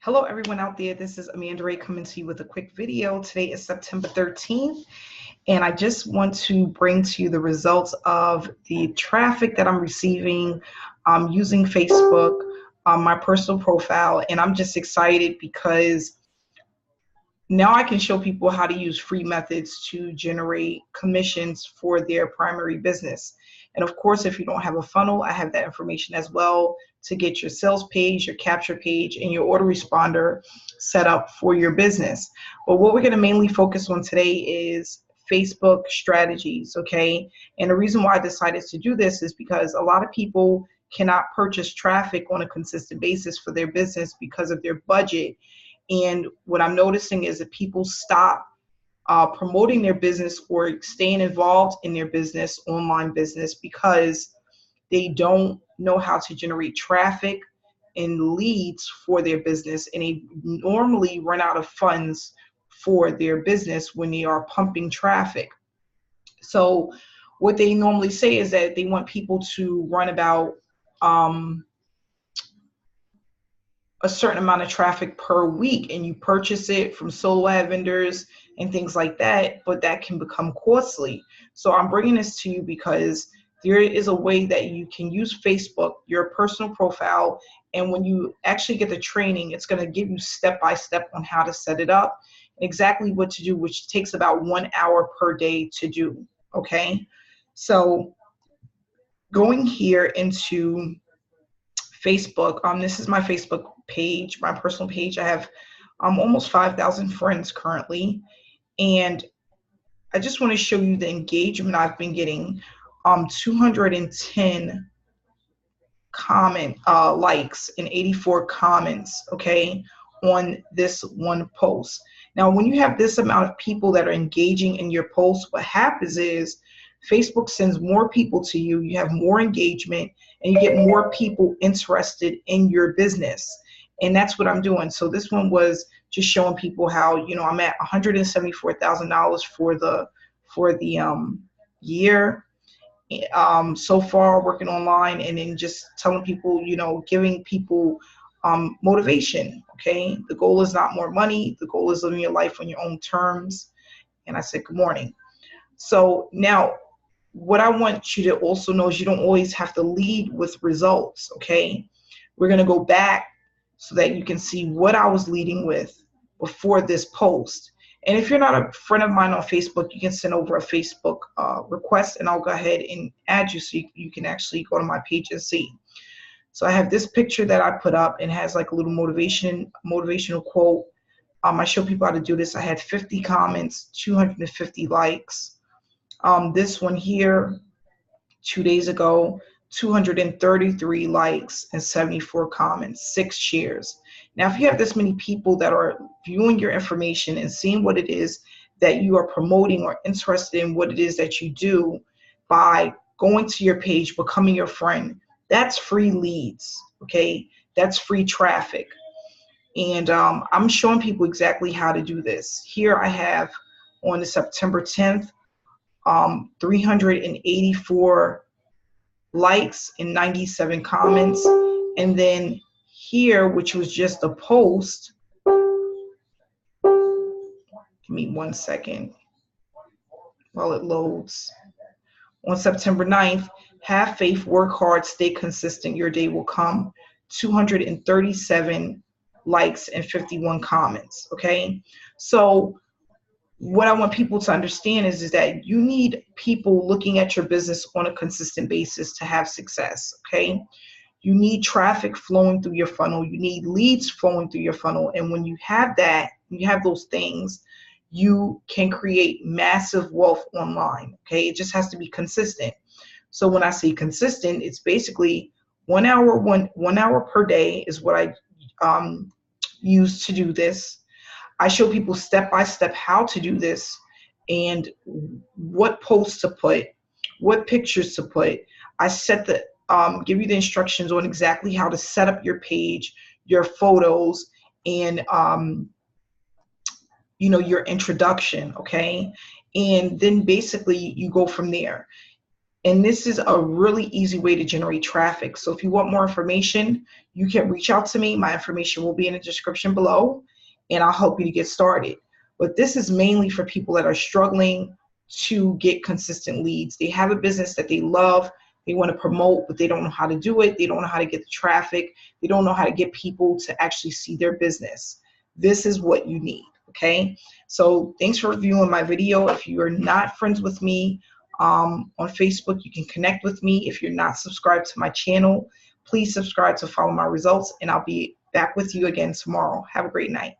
Hello, everyone out there. This is Wray coming to you with a quick video. Today is September 13th, and I just want to bring to you the results of the traffic that I'm receiving using Facebook, my personal profile, and I'm just excited because now I can show people how to use free methods to generate commissions for their primary business. And of course, if you don't have a funnel, I have that information as well to get your sales page, your capture page, and your autoresponder set up for your business. But what we're going to mainly focus on today is Facebook strategies, okay? And the reason why I decided to do this is because a lot of people cannot purchase traffic on a consistent basis for their business because of their budget. And what I'm noticing is that people stop promoting their business or staying involved in their business, online business, because they don't know how to generate traffic and leads for their business. And they normally run out of funds for their business when they are pumping traffic. So what they normally say is that they want people to run about a certain amount of traffic per week, and you purchase it from solo ad vendors and things like that, but that can become costly. So I'm bringing this to you because there is a way that you can use Facebook, your personal profile, and when you actually get the training, it's going to give you step-by-step on how to set it up, exactly what to do, which takes about 1 hour per day to do, okay? So going here into Facebook, this is my Facebook page, my personal page. I have almost 5,000 friends currently, and I just want to show you the engagement I've been getting. 210 likes and 84 comments, okay, on this one post. Now, when you have this amount of people that are engaging in your post, what happens is Facebook sends more people to you, you have more engagement, and you get more people interested in your business. And that's what I'm doing. So this one was just showing people how, you know, I'm at $174,000 for the year so far, working online, and then just telling people, you know, giving people motivation. Okay, the goal is not more money. The goal is living your life on your own terms. And I said, good morning. So now, what I want you to also know is you don't always have to lead with results, okay? We're going to go back so that you can see what I was leading with before this post. And if you're not a friend of mine on Facebook, you can send over a Facebook request, and I'll go ahead and add you so you can actually go to my page and see. So I have this picture that I put up and has like a little motivational quote. I show people how to do this. I had 50 comments, 250 likes. This one here, 2 days ago, 233 likes and 74 comments, 6 shares. Now, if you have this many people that are viewing your information and seeing what it is that you are promoting or interested in what it is that you do by going to your page, becoming your friend, that's free leads, okay? That's free traffic. And I'm showing people exactly how to do this. Here I have on the September 10th, 384 likes and 97 comments. And then here, which was just a post, give me 1 second while it loads. On September 9th, have faith, work hard, stay consistent, your day will come. 237 likes and 51 comments, okay? So what I want people to understand is that you need people looking at your business on a consistent basis to have success, okay? You need traffic flowing through your funnel. You need leads flowing through your funnel. And when you have that, you have those things, you can create massive wealth online, okay? It just has to be consistent. So when I say consistent, it's basically 1 hour, one hour per day is what I use to do this. I show people step by step how to do this and what posts to put, what pictures to put. I set the give you the instructions on exactly how to set up your page, your photos, and you know, your introduction, okay? And then basically you go from there. And this is a really easy way to generate traffic. So if you want more information, you can reach out to me. My information will be in the description below, and I'll help you to get started. But this is mainly for people that are struggling to get consistent leads. They have a business that they love, they want to promote, but they don't know how to do it. They don't know how to get the traffic. They don't know how to get people to actually see their business. This is what you need, okay? So thanks for viewing my video. If you are not friends with me on Facebook, you can connect with me. If you're not subscribed to my channel, please subscribe to follow my results, and I'll be back with you again tomorrow. Have a great night.